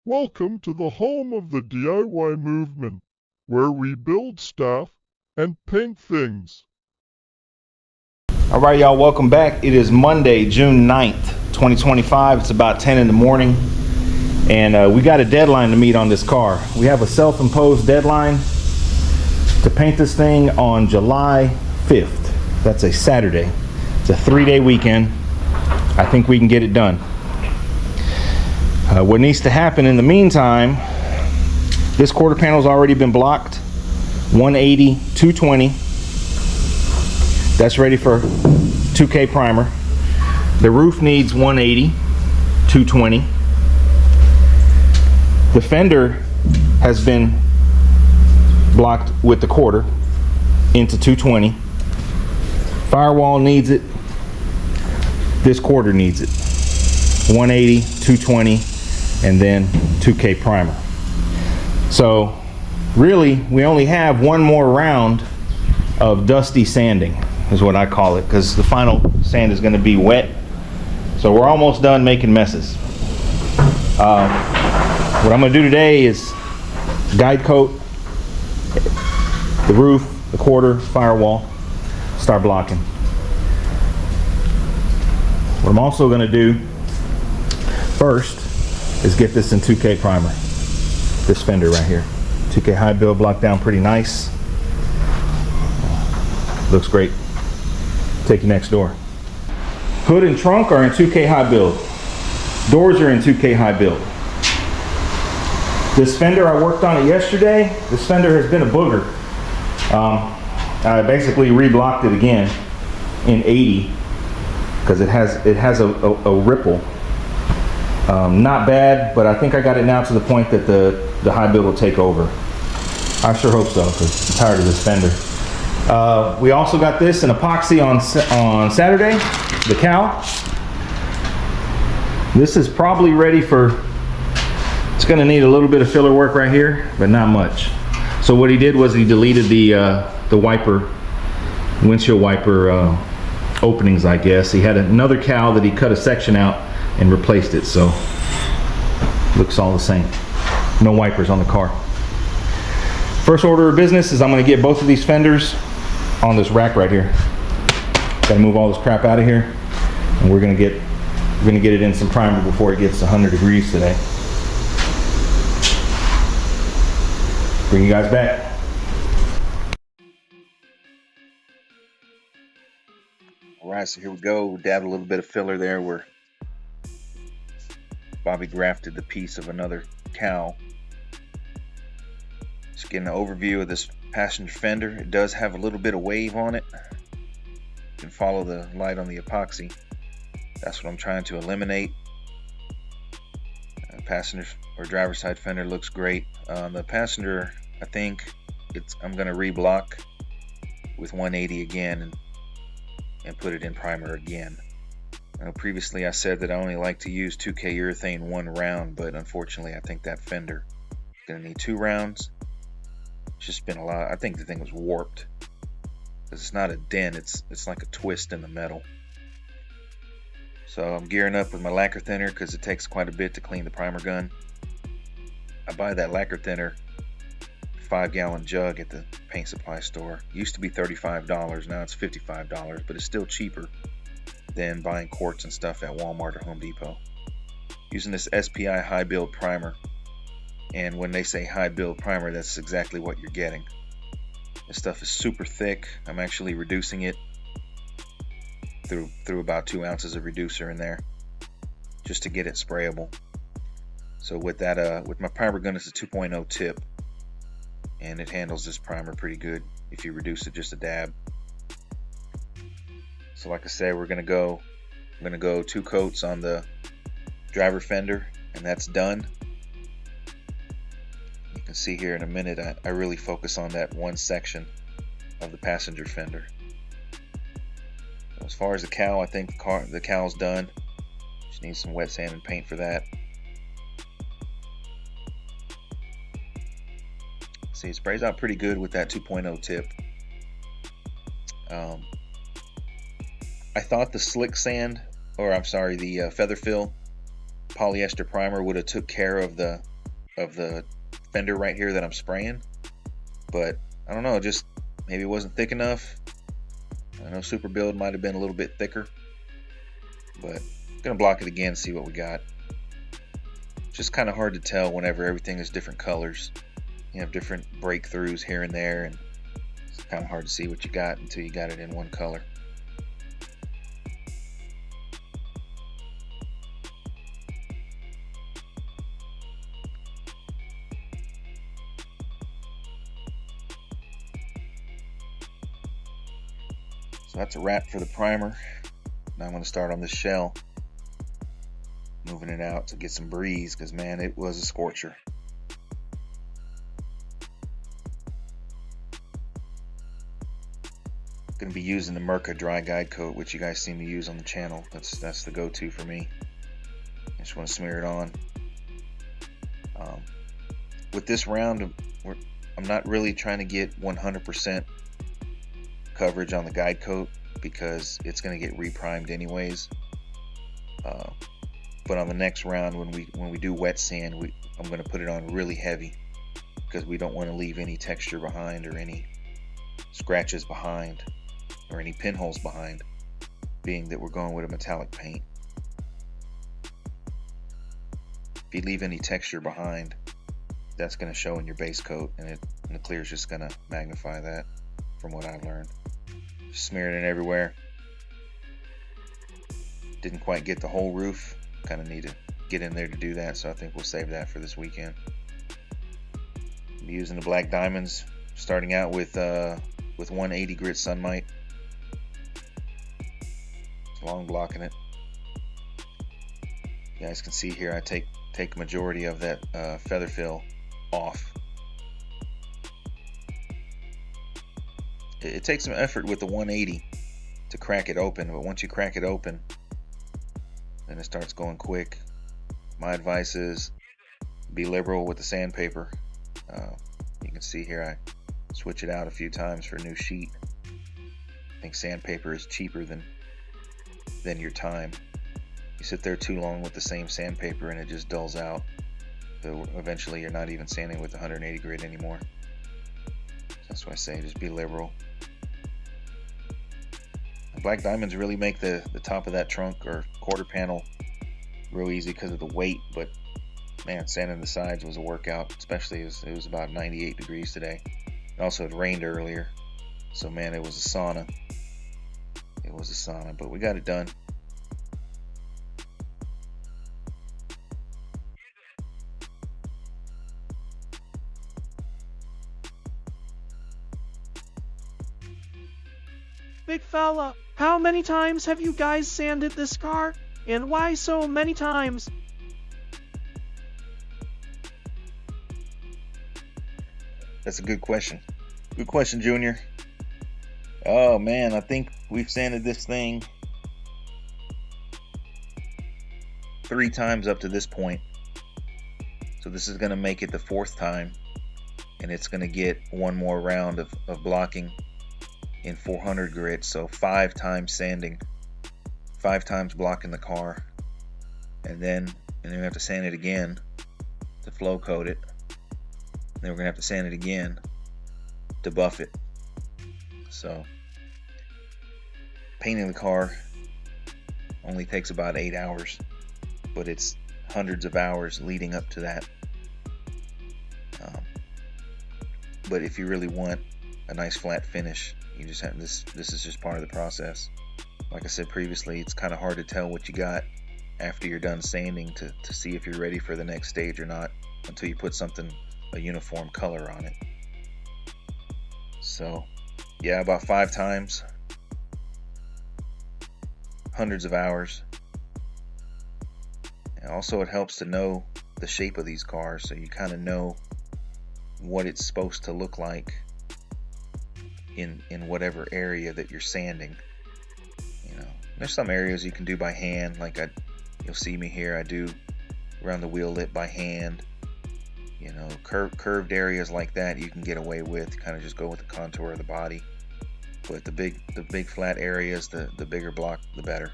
Welcome to the home of the DIY movement, where we build stuff and paint things. All right, y'all, welcome back. It is Monday, June 9th, 2025. It's about 10 in the morning, and we got a deadline to meet on this car. We have a self-imposed deadline to paint this thing on July 5th. That's a Saturday. It's a 3-day weekend. I think we can get it done. What needs to happen in the meantime, this quarter panel's already been blocked, 180, 220. That's ready for 2K primer. The roof needs 180, 220. The fender has been blocked with the quarter into 220. Firewall needs it. This quarter needs it. 180, 220. And then 2K primer. So really we only have one more round of dusty sanding is what I call it, because the final sand is going to be wet. So we're almost done making messes. What I'm going to do today is guide coat the roof, the quarter, firewall, start blocking. What I'm also going to do first is get this in 2K primer. This fender right here. 2K high build, blocked down pretty nice. Looks great. Take you next door. Hood and trunk are in 2K high build. Doors are in 2K high build. This fender, I worked on it yesterday. This fender has been a booger. I basically reblocked it again in 80 because it has a ripple. Not bad, but I think I got it now to the point that the high build will take over. I sure hope so, because I'm tired of this fender. We also got this in epoxy on Saturday, the cowl. This is probably ready for, it's going to need a little bit of filler work right here, but not much. So what he did was he deleted the wiper, windshield wiper openings, I guess. He had another cowl that he cut a section out and replaced it, so looks all the same. No wipers on the car. First order of business is I'm going to get both of these fenders on this rack right here. Got to move all this crap out of here, and we're going to get it in some primer before it gets 100 degrees today. Bring you guys back. All right, so here we go. Dabbed a little bit of filler there where Bobby grafted the piece of another cowl. Just getting an overview of this passenger fender. It does have a little bit of wave on it. You can follow the light on the epoxy. That's what I'm trying to eliminate. Passenger or driver's side fender looks great. The passenger, I think I'm going to reblock with 180 again and put it in primer again. Previously I said that I only like to use 2K urethane 1 round, but unfortunately I think that fender is going to need 2 rounds. It's just been a lot. I think the thing was warped because it's not a dent, it's like a twist in the metal. So I'm gearing up with my lacquer thinner because it takes quite a bit to clean the primer gun. I buy that lacquer thinner 5-gallon jug at the paint supply store. It used to be $35, now it's $55, but it's still cheaper than buying quarts and stuff at Walmart or Home Depot. Using this SPI high build primer, and when they say high build primer, that's exactly what you're getting. This stuff is super thick. I'm actually reducing it through about 2 ounces of reducer in there just to get it sprayable. So with that, with my primer gun, it's a 2.0 tip, and it handles this primer pretty good if you reduce it just a dab. So like I said, I'm gonna go 2 coats on the driver fender, and that's done. You can see here in a minute I really focus on that one section of the passenger fender. As far as the cowl, I think the cowl's done. Just need some wet sand and paint for that. See, it sprays out pretty good with that 2.0 tip. I thought the slick sand, or I'm sorry, the feather fill polyester primer would have took care of the of the fender right here that I'm spraying, but I don't know, just maybe it wasn't thick enough. I know Super Build might have been a little bit thicker, but I'm gonna block it again, see what we got. It's just kind of hard to tell whenever everything is different colors. You have different breakthroughs here and there, and it's kind of hard to see what you got until you got it in one color. So that's a wrap for the primer. Now I'm going to start on this shell, moving it out to get some breeze, because man, it was a scorcher. Going to be using the Mirka dry guide coat, which you guys seem to use on the channel. That's the go-to for me. I just want to smear it on. With this round, I'm not really trying to get 100% coverage on the guide coat, because it's going to get reprimed anyways. But on the next round, when we do wet sand, I'm going to put it on really heavy, because we don't want to leave any texture behind, or any scratches behind, or any pinholes behind, being that we're going with a metallic paint. If you leave any texture behind, that's going to show in your base coat, and the clear is just going to magnify that, from what I've learned. Just smear it in everywhere. Didn't quite get the whole roof. Kind of need to get in there to do that, so I think we'll save that for this weekend. I'll be using the black diamonds, starting out with 180 grit Sunmite. Long blocking it. You guys can see here I take the majority of that feather fill off. It takes some effort with the 180 to crack it open, but once you crack it open, then it starts going quick. My advice is be liberal with the sandpaper. You can see here I switch it out a few times for a new sheet. I think sandpaper is cheaper than your time. You sit there too long with the same sandpaper and it just dulls out. So eventually you're not even sanding with 180 grit anymore. That's why I say just be liberal. Black diamonds really make the top of that trunk or quarter panel real easy because of the weight, but man, sanding the sides was a workout, especially as it was about 98 degrees today. It also had rained earlier, so man, it was a sauna. It was a sauna, but we got it done. Big fella, how many times have you guys sanded this car? And why so many times? That's a good question. Good question, Junior. Oh man, I think we've sanded this thing 3 times up to this point. So this is going to make it the 4th time, and it's going to get one more round of blocking in 400 grit, so 5 times sanding, 5 times blocking the car, and then we have to sand it again to flow coat it. Then we're gonna have to sand it again to buff it. So painting the car only takes about 8 hours, but it's hundreds of hours leading up to that. But if you really want a nice flat finish, you just have this is just part of the process. Like I said previously, it's kind of hard to tell what you got after you're done sanding to see if you're ready for the next stage or not, until you put a uniform color on it. So yeah, about 5 times, hundreds of hours. And also it helps to know the shape of these cars, so you kind of know what it's supposed to look like in whatever area that you're sanding. You know, there's some areas you can do by hand, like you'll see me here, I do around the wheel lip by hand. You know, curved areas like that you can get away with, kind of just go with the contour of the body. But the big flat areas, the bigger block, the better.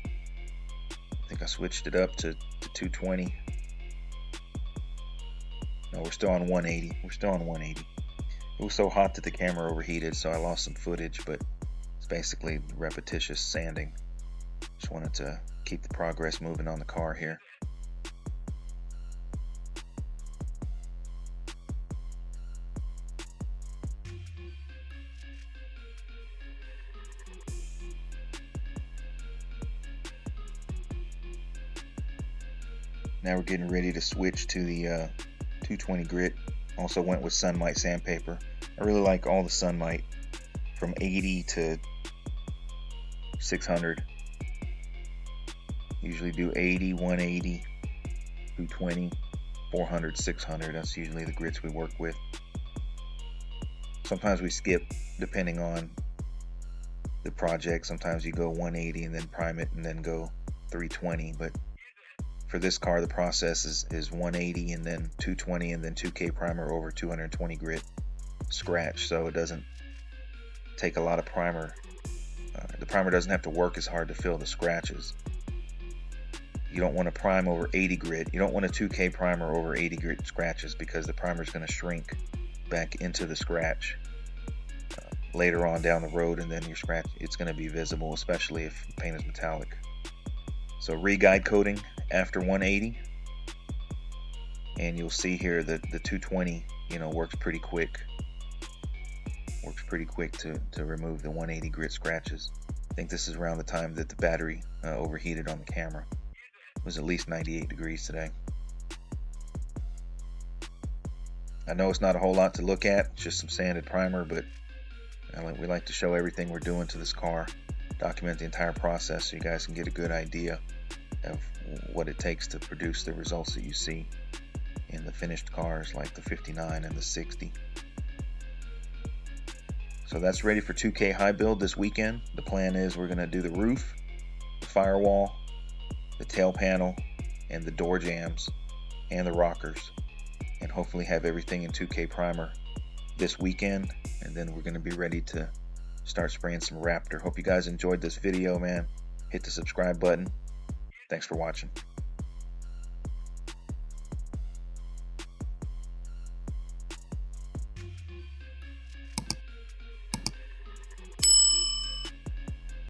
I think I switched it up to 220. No, we're still on 180. We're still on 180. It was so hot that the camera overheated, so I lost some footage, but it's basically repetitious sanding. Just wanted to keep the progress moving on the car here. Now we're getting ready to switch to the 220 grit. Also went with Sunmite sandpaper. I really like all the Sunmite from 80 to 600. Usually do 80, 180, 220, 400, 600. That's usually the grits we work with. Sometimes we skip depending on the project. Sometimes you go 180 and then prime it and then go 320, but for this car the process is 180 and then 220 and then 2K primer over 220 grit scratch, so it doesn't take a lot of primer. The primer doesn't have to work as hard to fill the scratches. You don't want to prime over 80 grit. You don't want a 2K primer over 80 grit scratches because the primer is going to shrink back into the scratch later on down the road, and then your scratch, it's going to be visible, especially if the paint is metallic. So re-guide coating after 180, and you'll see here that the 220 works pretty quick. Works pretty quick to remove the 180 grit scratches. I think this is around the time that the battery overheated on the camera. It was at least 98 degrees today. I know it's not a whole lot to look at, it's just some sanded primer, but we like to show everything we're doing to this car, document the entire process so you guys can get a good idea of what it takes to produce the results that you see in the finished cars like the 59 and the 60. So that's ready for 2K high build this weekend. The plan is we're going to do the roof, the firewall, the tail panel, and the door jambs, and the rockers, and hopefully have everything in 2K primer this weekend, and then we're going to be ready to start spraying some Raptor. Hope you guys enjoyed this video, man. Hit the subscribe button. Thanks for watching.